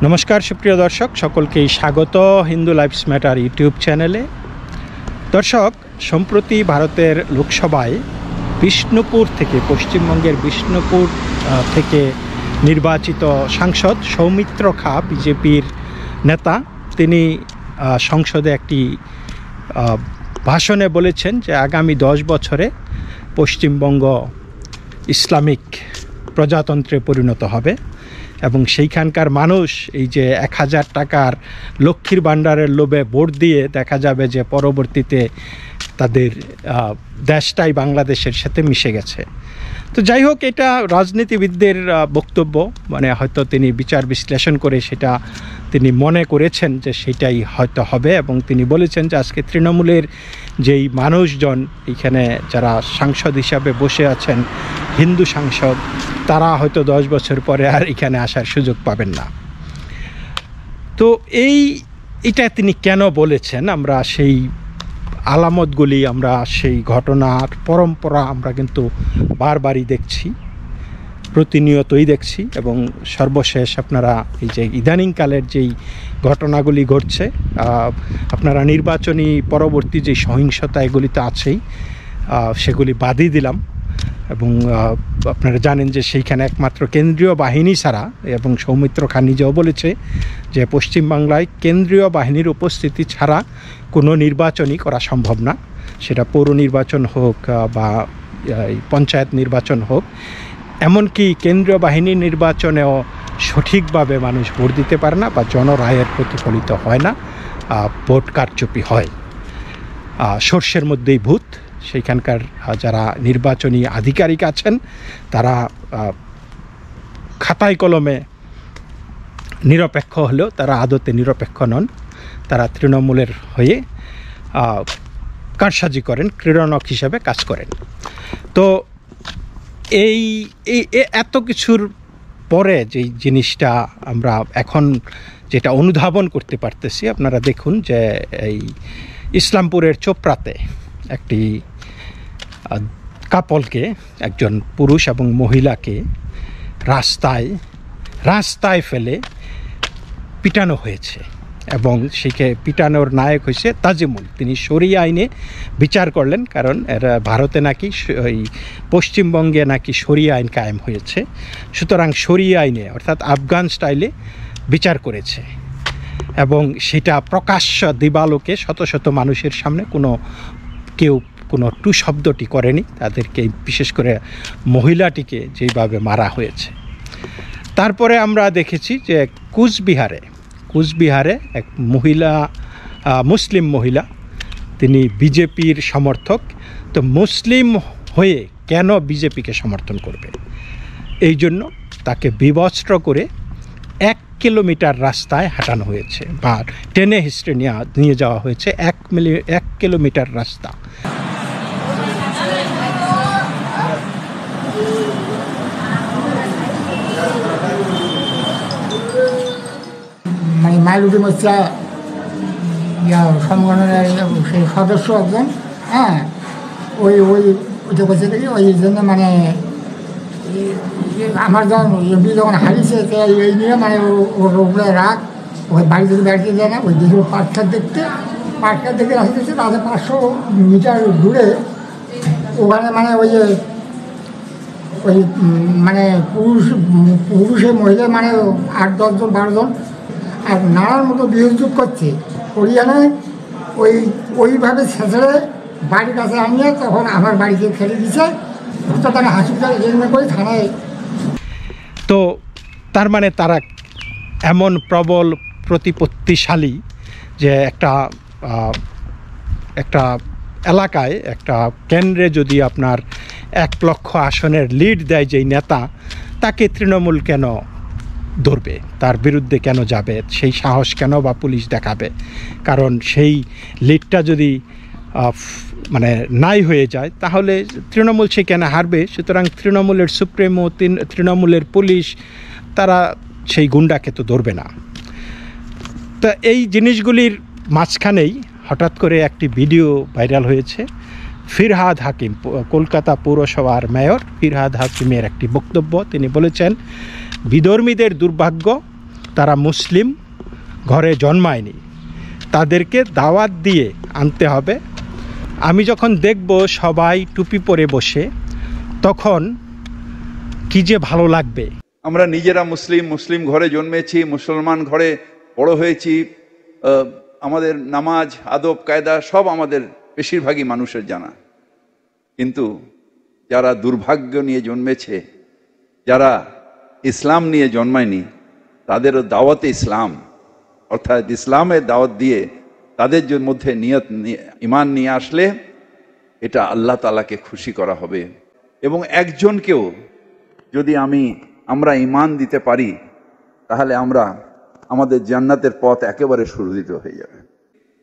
নমস্কার সুপ্রিয় দর্শক, সকলকেই স্বাগত হিন্দু লাইফস ম্যাটার ইউটিউব চ্যানেলে। দর্শক, সম্প্রতি ভারতের লোকসভায় বিষ্ণুপুর থেকে, পশ্চিমবঙ্গের বিষ্ণুপুর থেকে নির্বাচিত সাংসদ সৌমিত্র খা, বিজেপির নেতা, তিনি সংসদে একটি ভাষণে বলেছেন যে আগামী 10 বছরে পশ্চিমবঙ্গ ইসলামিক প্রজাতন্ত্রে পরিণত হবে এবং সেইখানকার মানুষ এই যে 1000 টাকার লক্ষ্মীর ভাণ্ডারের লোভে ভোট দিয়ে দেখা যাবে যে পরবর্তীতে তাদের দেশটাই বাংলাদেশের সাথে মিশে গেছে। তো যাই হোক, এটা রাজনীতিবিদদের বক্তব্য, মানে হয়তো তিনি বিচার বিশ্লেষণ করে সেটা তিনি মনে করেছেন যে সেটাই হয়তো হবে, এবং তিনি বলেছেন যে আজকে তৃণমূলের যেই মানুষজন এখানে যারা সাংসদ হিসাবে বসে আছেন, হিন্দু সাংসদ, তারা হয়তো 10 বছর পরে আর এখানে আসার সুযোগ পাবেন না। তো এটা তিনি কেন বলেছেন, আমরা সেই আলামতগুলি, আমরা সেই ঘটনার পরম্পরা আমরা কিন্তু বারবারই দেখছি, প্রতিনিয়তই দেখছি। এবং সর্বশেষ আপনারা এই যে ইদানিংকালের যেই ঘটনাগুলি ঘটছে, আপনারা নির্বাচনী পরবর্তী যে সহিংসতা এগুলি তো আছেই, সেগুলি বাদই দিলাম। এবং আপনারা জানেন যে সেইখানে একমাত্র কেন্দ্রীয় বাহিনী ছাড়া, এবং সৌমিত্র খা নিজেও বলেছে যে পশ্চিমবাংলায় কেন্দ্রীয় বাহিনীর উপস্থিতি ছাড়া কোনো নির্বাচনই করা সম্ভব না, সেটা পৌর নির্বাচন হোক বা পঞ্চায়েত নির্বাচন হোক। এমনকি কেন্দ্রীয় বাহিনীর নির্বাচনেও সঠিকভাবে মানুষ ভোট দিতে পারে না বা জনরায়ের প্রতিফলিত হয় না, ভোট কারচুপি হয়। সর্ষের মধ্যেই ভূত। সেইখানকার যারা নির্বাচনী আধিকারিক আছেন তারা খাতায় কলমে নিরপেক্ষ হলেও তারা আদতে নিরপেক্ষ নন। তারা তৃণমূলের হয়ে কারসাজি করেন, ক্রীড়নক হিসাবে কাজ করেন। তো এই এত কিছুর পরে যেই জিনিসটা আমরা এখন যেটা অনুধাবন করতে পারতেছি, আপনারা দেখুন যে এই ইসলামপুরের চোপড়াতে একটি কাপলকে, একজন পুরুষ এবং মহিলাকে রাস্তায় ফেলে পিটানো হয়েছে, এবং সেকে পিটানোর নায়ক হয়েছে তাজিমুল। তিনি শরিয়া আইনে বিচার করলেন, কারণ ভারতে নাকি ওই পশ্চিমবঙ্গে নাকি শরিয়া আইন কায়েম হয়েছে, সুতরাং শরিয়া আইনে অর্থাৎ আফগান স্টাইলে বিচার করেছে। এবং সেটা প্রকাশ্য দিবালোকে শত শত মানুষের সামনে কেউ কোনো টু শব্দটি করেনি, তাদেরকে বিশেষ করে মহিলাটিকে যেইভাবে মারা হয়েছে। তারপরে আমরা দেখেছি যে কুচবিহারে এক মুসলিম মহিলা, তিনি বিজেপির সমর্থক। তো মুসলিম হয়ে কেন বিজেপিকে সমর্থন করবে? এই জন্য তাকে বিবস্ত্র করে 1 কিলোমিটার রাস্তায় হাঁটানো হয়েছে বা টেনে হিস্ট্রে নিয়ে যাওয়া হয়েছে 1 কিলোমিটার রাস্তা। মানে মাইলুটি মোর্চা সংগঠনের সেই সদস্য একজন, হ্যাঁ, ওইটা করছে দেখি, ওই জন্য মানে আমার যখন হারিয়েছে এই নিয়ে মানে ওর ওগুলো রাগ, ওই বাড়ি থেকে বেড়াতে যায় না, ওই দেখি পার্কটা দেখতে রাস্তা দেখছে, তাদের 500 মিটার দূরে ওখানে মানে ওই মানে পুরুষে মহিলা মানে 8-10 জন 12 জন আর নানার মতো বিয়োগ করছে, হরিয়ানায় ওইভাবে ছেঁচড়ে বাড়ির কাছে আনিয়ে তখন আমার বাড়িতে ফেলে দিচ্ছে, তো তাকে হাসপাতালে জেনে করে থানায়। তো তার মানে তারা এমন প্রবল প্রতিপত্তিশালী যে একটা এলাকায়, একটা কেন্দ্রে যদি আপনার 1 লক্ষ আসনের লিড দেয় যেই নেতা, তাকে তৃণমূল কেন ধরবে, তার বিরুদ্ধে কেন যাবে, সেই সাহস কেন বা পুলিশ দেখাবে? কারণ সেই লিডটা যদি মানে নাই হয়ে যায় তাহলে তৃণমূল সেখানে হারবে। সুতরাং তৃণমূলের সুপ্রিমো, তৃণমূলের পুলিশ, তারা সেই গুন্ডাকে তো ধরবে না। তো এই জিনিসগুলির মাঝখানেই হঠাৎ করে একটি ভিডিও ভাইরাল হয়েছে। ফিরহাদ হাকিম, কলকাতা পৌরসভার মেয়র ফিরহাদ হাকিমের একটি বক্তব্য। তিনি বলেছেন, বিধর্মীদের দুর্ভাগ্য, তারা মুসলিম ঘরে জন্মায়নি, তাদেরকে দাওয়াত দিয়ে আনতে হবে। আমি যখন দেখব সবাই টুপি পরে বসে, তখন কি যে ভালো লাগবে। আমরা নিজেরা মুসলিম ঘরে জন্মেছি, মুসলমান ঘরে বড় হয়েছি, আমাদের নামাজ আদব কায়দা সব আমাদের বেশিরভাগই মানুষের জানা। কিন্তু যারা দুর্ভাগ্য নিয়ে জন্মেছে, যারা ইসলাম নিয়ে জন্মায়নি, তাদেরও দাওয়াতে ইসলাম অর্থাৎ ইসলামের দাওয়াত দিয়ে তাদের মধ্যে নিয়ত ঈমান নিয়ে আসলে এটা আল্লাহ তাআলাকে খুশি করা হবে। এবং একজনকেও যদি আমরা ঈমান দিতে পারি, তাহলে আমাদের জান্নাতের পথ একেবারে সুরক্ষিত হয়ে যাবে।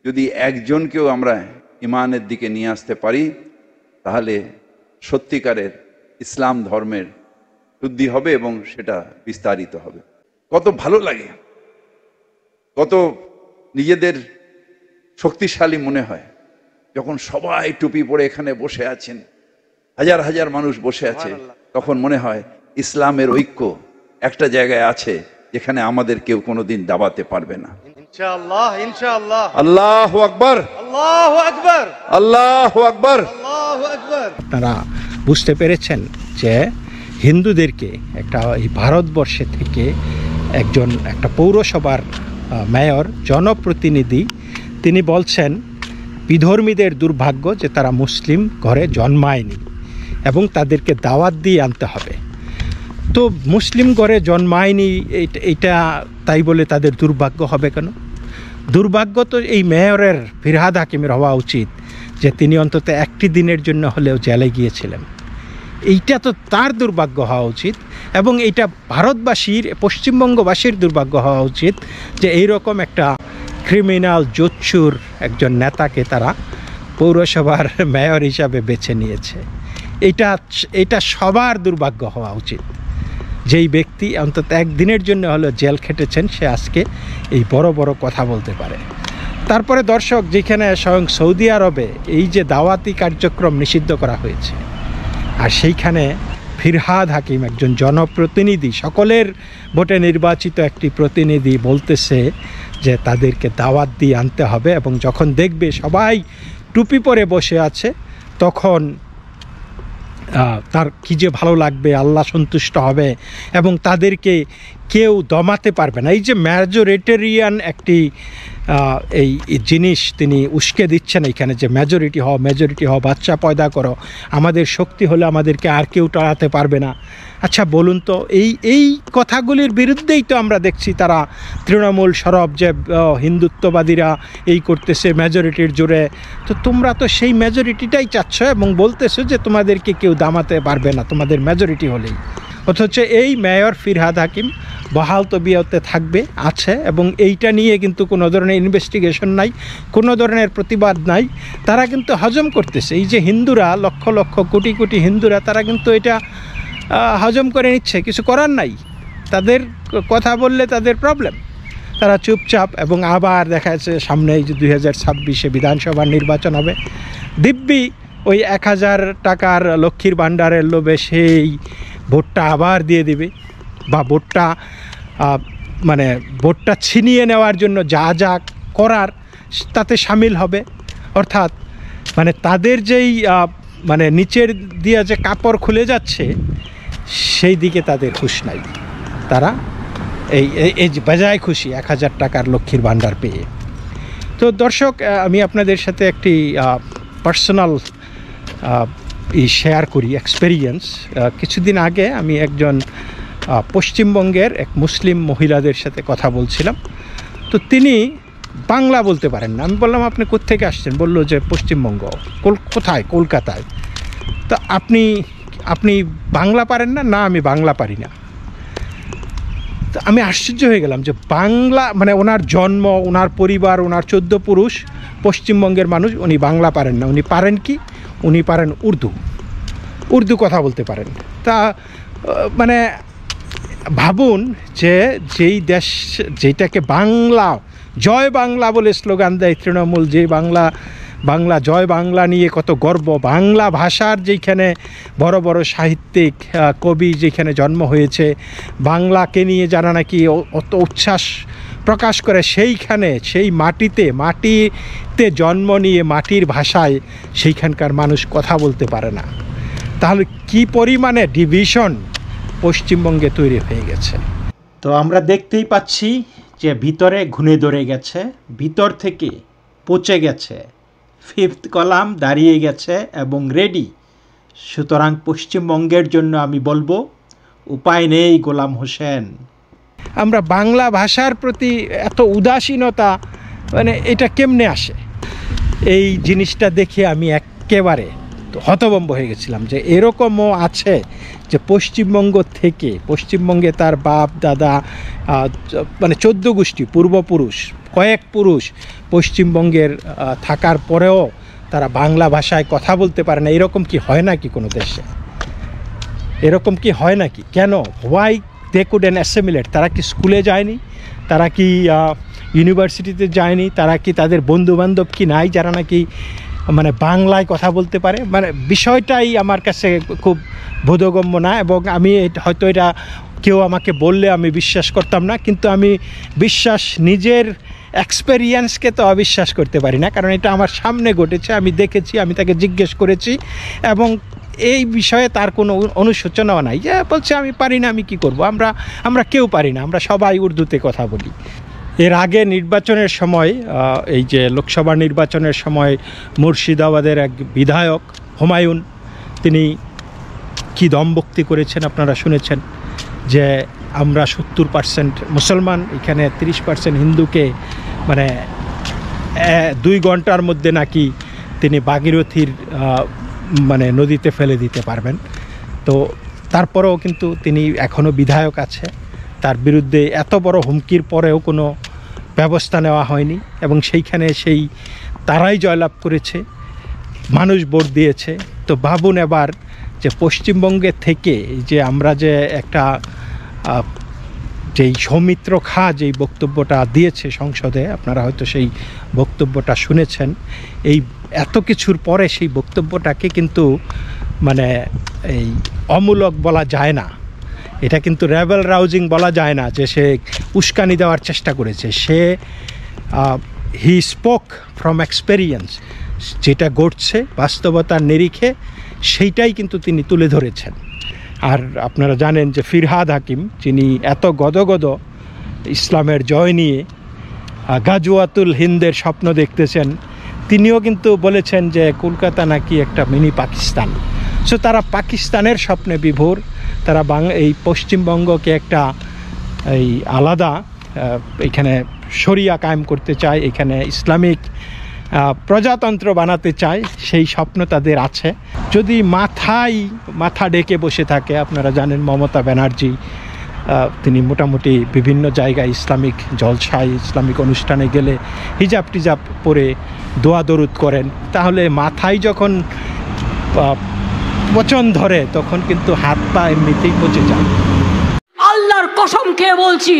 যদি একজনকেও আমরা ঈমানের দিকে নিয়ে আসতে পারি, তাহলে সত্যিকারের ইসলাম ধর্মের শুদ্ধি হবে এবং সেটা বিস্তারিত হবে। কত ভালো লাগে, কত নিজেদের শক্তিশালী মনে হয় যখন সবাই টুপি পরে এখানে বসে আছেন, হাজার হাজার মানুষ বসে আছে, তখন মনে হয় ইসলামের ঐক্য একটা জায়গায় আছে যেখানে আমাদের কেউ কোনোদিন দাবাতে পারবে না। ইনশাআল্লাহ, ইনশাআল্লাহ। আল্লাহু আকবার, আল্লাহু আকবার, আল্লাহু আকবার, আল্লাহু আকবার। তারা বুঝতে পেরেছেন যে হিন্দুদেরকে এই ভারতবর্ষে থেকে একটা পৌরসভার মেয়র, জনপ্রতিনিধি, তিনি বলছেন বিধর্মীদের দুর্ভাগ্য যে তারা মুসলিম ঘরে জন্মায়নি এবং তাদেরকে দাওয়াত দিয়ে আনতে হবে। তো মুসলিম ঘরে জন্মায়নি এটা তাই বলে তাদের দুর্ভাগ্য হবে কেন? দুর্ভাগ্য তো এই মেয়রের, ফিরহাদ হাকিমের হওয়া উচিত যে তিনি অন্তত একটি দিনের জন্য হলেও জেলে গিয়েছিলেন। এইটা তো তার দুর্ভাগ্য হওয়া উচিত এবং এইটা ভারতবাসীর, পশ্চিমবঙ্গবাসীর দুর্ভাগ্য হওয়া উচিত যে এইরকম একটা ক্রিমিনাল জোচ্চুর একজন নেতাকে তারা পৌরসভার মেয়র হিসাবে বেছে নিয়েছে। এটা সবার দুর্ভাগ্য হওয়া উচিত। যেই ব্যক্তি অন্তত একদিনের জন্য হলেও জেল খেটেছেন, সে আজকে এই বড় বড় কথা বলতে পারে। তারপরে দর্শক, যেখানে স্বয়ং সৌদি আরবে এই যে দাওয়াতি কার্যক্রম নিষিদ্ধ করা হয়েছে, আর সেইখানে ফিরহাদ হাকিম একজন জনপ্রতিনিধি, সকলের ভোটে নির্বাচিত একটি প্রতিনিধি, বলতেছে যে তাদেরকে দাওয়াত দিয়ে আনতে হবে এবং যখন দেখবে সবাই টুপি পরে বসে আছে, তখন তার কী যে ভালো লাগবে, আল্লাহ সন্তুষ্ট হবে এবং তাদেরকে কেউ দমাতে পারবে না। এই যে মেজরিটেরিয়ান একটি এই জিনিস তিনি উস্কে দিচ্ছেন এইখানে, যে মেজরিটি হও, বাচ্চা পয়দা করো, আমাদের শক্তি হলে আমাদেরকে আর কেউ টাড়াতে পারবে না। আচ্ছা বলুন তো, এই কথাগুলির বিরুদ্ধেই তো আমরা দেখছি তারা তৃণমূল সরব, যে হিন্দুত্ববাদীরা এই করতেছে মেজরিটির জোরে। তো তোমরা তো সেই মেজরিটিটাই চাচ্ছ এবং বলতেছো যে তোমাদেরকে কেউ দামাতে পারবে না তোমাদের মেজরিটি হলেই। অথচ এই মেয়র ফিরহাদ হাকিম বহাল তবিয়তে আছে এবং এইটা নিয়ে কিন্তু কোনো ধরনের ইনভেস্টিগেশন নাই, কোনো ধরনের প্রতিবাদ নাই। তারা কিন্তু হজম করতেছে। এই যে হিন্দুরা, লক্ষ লক্ষ কোটি কোটি হিন্দুরা, তারা কিন্তু এটা হজম করে নিচ্ছে, কিছু করার নাই। তাদের কথা বললে তাদের প্রবলেম, তারা চুপচাপ। এবং আবার দেখা যাচ্ছে সামনে এই যে 2026-এ বিধানসভার নির্বাচন হবে, দিব্যি ওই 1000 টাকার লক্ষ্মীর ভাণ্ডারের লোভে সেই ভোটটা আবার দিয়ে দিবে, বা ভোটটা ছিনিয়ে নেওয়ার জন্য যা যা করার তাতে সামিল হবে। অর্থাৎ তাদের যেই নিচের দিয়ে যে কাপড় খুলে যাচ্ছে, সেই দিকে তাদের হুঁশ নাই। তারা এই বাজায় খুশি 1000 টাকার লক্ষ্মীর ভাণ্ডার পেয়ে। তো দর্শক, আমি আপনাদের সাথে একটি পার্সোনাল শেয়ার করি এক্সপেরিয়েন্স। কিছুদিন আগে আমি একজন পশ্চিমবঙ্গের এক মুসলিম মহিলাদের সাথে কথা বলছিলাম। তো তিনি বাংলা বলতে পারেন না। আমি বললাম, আপনি কোত্থেকে আসছেন? বলল যে পশ্চিমবঙ্গ। কোথায়? কলকাতায়। তো আপনি বাংলা পারেন না? না, আমি বাংলা পারি না। তো আমি আশ্চর্য হয়ে গেলাম যে বাংলা, ওনার জন্ম, ওনার পরিবার, ওনার 14 পুরুষ পশ্চিমবঙ্গের মানুষ, উনি বাংলা পারেন না। উনি পারেন কি? উনি পারেন উর্দু কথা বলতে পারেন। তা ভাবুন যে যেই দেশ, যেটাকে বাংলা, জয় বাংলা বলে স্লোগান দেয় তৃণমূল, যে বাংলা বাংলা জয় বাংলা নিয়ে কত গর্ব, বাংলা ভাষার যেখানে বড় বড় সাহিত্যিক কবি যেখানে জন্ম হয়েছে, বাংলাকে নিয়ে যারা নাকি অত উচ্ছ্বাস প্রকাশ করে, সেইখানে সেই মাটিতে জন্ম নিয়ে মাটির ভাষায় সেইখানকার মানুষ কথা বলতে পারে না। তাহলে কি পরিমাণে ডিভিশন পশ্চিমবঙ্গে তৈরি হয়ে গেছে। তো আমরা দেখতেই পাচ্ছি যে ভিতরে ঘুণে ধরে গেছে, ভিতর থেকে পচে গেছে, ফিফথ কলাম দাঁড়িয়ে গেছে এবং রেডি। সুতরাং পশ্চিমবঙ্গের জন্য আমি বলবো উপায় নেই গোলাম হোসেন। আমরা বাংলা ভাষার প্রতি এত উদাসীনতা, মানে এটা কেমনে আসে? এই জিনিসটা দেখে আমি একেবারে হতভম্ব হয়ে গেছিলাম যে এরকমও আছে যে পশ্চিমবঙ্গে তার বাপ দাদা মানে 14 গোষ্ঠী পূর্বপুরুষ, কয়েক পুরুষ পশ্চিমবঙ্গের থাকার পরেও তারা বাংলা ভাষায় কথা বলতে পারে না। এরকম কি হয় নাকি কোনো দেশে? এরকম কি হয় নাকি? কেন? Why they couldn't assimilate? তারা কি স্কুলে যায়নি? তারা কি ইউনিভার্সিটিতে যায়নি? তারা কি তাদের বন্ধুবান্ধব কি নাই যারা নাকি মানে বাংলায় কথা বলতে পারে? মানে বিষয়টাই আমার কাছে খুব বোধগম্য না, এবং আমি হয়তো এটা কেউ আমাকে বললে আমি বিশ্বাস করতাম না, কিন্তু আমি নিজের এক্সপেরিয়েন্সকে তো অবিশ্বাস করতে পারি না, কারণ এটা আমার সামনে ঘটেছে, আমি দেখেছি, আমি তাকে জিজ্ঞেস করেছি, এবং এই বিষয়ে তার কোনো অনুশোচনাও নাই যে বলছে আমি পারি না, আমি কি করব। আমরা কেউ পারি না, আমরা সবাই উর্দুতে কথা বলি। এর আগে নির্বাচনের সময়, এই যে লোকসভা নির্বাচনের সময় মুর্শিদাবাদের এক বিধায়ক হুমায়ুন, তিনি কি দমবক্তি করেছেন আপনারা শুনেছেন, যে আমরা 70% মুসলমান, এখানে 30% হিন্দুকে মানে 2 ঘন্টার মধ্যে নাকি তিনি ভাগীরথীর মানে নদীতে ফেলে দিতে পারবেন। তো তারপরেও কিন্তু তিনি এখনও বিধায়ক আছে, তার বিরুদ্ধে এত বড় হুমকির পরেও কোনো ব্যবস্থা নেওয়া হয়নি, এবং সেইখানে তারাই জয়লাভ করেছে, মানুষ ভোট দিয়েছে। তো ভাবুন এবার যে পশ্চিমবঙ্গের থেকে যে আমরা যে একটা যেই সৌমিত্র খাঁ যেই বক্তব্যটা দিয়েছে সংসদে, আপনারা হয়তো সেই বক্তব্যটা শুনেছেন, এই এত কিছুর পরে সেই বক্তব্যটাকে কিন্তু মানে এই অমূলক বলা যায় না, এটা কিন্তু রেবেল রাউজিং বলা যায় না যে সে উস্কানি দেওয়ার চেষ্টা করেছে। হি স্পোক ফ্রম এক্সপেরিয়েন্স, যেটা ঘটছে বাস্তবতার নিরিখে সেইটাই কিন্তু তিনি তুলে ধরেছেন। আর আপনারা জানেন যে ফিরহাদ হাকিম, যিনি এত গদগদ ইসলামের জয় নিয়ে গাজওয়াতুল হিন্দের স্বপ্ন দেখতেছেন, তিনিও কিন্তু বলেছেন যে কলকাতা নাকি একটা মিনি পাকিস্তান। সো তারা পাকিস্তানের স্বপ্নে বিভোর, তারা এই পশ্চিমবঙ্গকে একটা এই আলাদা এখানে শরিয়া কায়েম করতে চায়, এখানে ইসলামিক প্রজাতন্ত্র বানাতে চায়, সেই স্বপ্ন তাদের আছে। যদি মাথা ডেকে বসে থাকে, আপনারা জানেন মমতা ব্যানার্জি, তিনি মোটামুটি বিভিন্ন জায়গায় ইসলামিক জলসায়, ইসলামিক অনুষ্ঠানে গেলে হিজাব টিজাব পরে দোয়া দরুদ করেন, তাহলে মাথায় যখন পচন ধরে তখন কিন্তু হাত পা এমনিতেই পচে যায়। আল্লাহর কসম খেয়ে বলছি,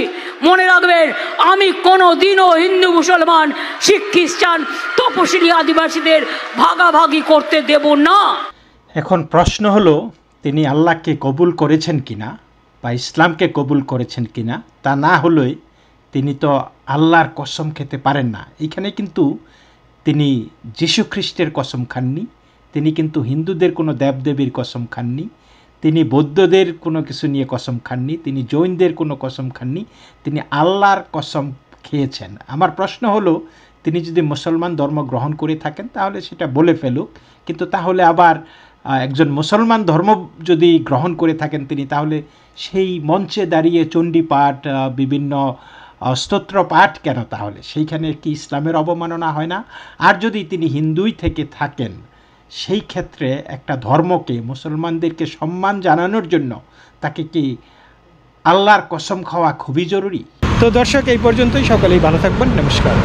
মনে রাখবেন, আমি কোনোদিনও হিন্দু মুসলমান শিখ খ্রিস্টান তপশিলি আদিবাসীদের ভাগাভাগি করতে দেব না। এখন প্রশ্ন হলো, তিনি আল্লাহকে কবুল করেছেন কিনা বা ইসলামকে কবুল করেছেন কিনা? তা না হলে তিনি তো আল্লাহর কসম খেতে পারেন না। এখানে কিন্তু তিনি যীশু খ্রিস্টের কসম খাননি, তিনি কিন্তু হিন্দুদের কোনো দেবদেবীর কসম খাননি, তিনি বৌদ্ধদের কোনো কিছু নিয়ে কসম খাননি, তিনি জৈনদের কোনো কসম খাননি, তিনি আল্লাহর কসম খেয়েছেন। আমার প্রশ্ন হলো, তিনি যদি মুসলমান ধর্ম গ্রহণ করে থাকেন তাহলে সেটা বলে ফেলুক, কিন্তু তাহলে আবার একজন মুসলমান ধর্ম যদি গ্রহণ করে থাকেন তিনি, তাহলে সেই মঞ্চে দাঁড়িয়ে চণ্ডী পাঠ, বিভিন্ন স্তোত্র পাঠ কেন? তাহলে সেইখানে কি ইসলামের অবমাননা হয় না? আর যদি তিনি হিন্দুই থেকে থাকেন, সেই ক্ষেত্রে একটা ধর্মকে, মুসলমানদেরকে সম্মান জানানোর জন্য তাকে কি আল্লাহর কসম খাওয়া খুবই জরুরি? তো দর্শক, এই পর্যন্তই। সকলেই ভালো থাকবেন। নমস্কার।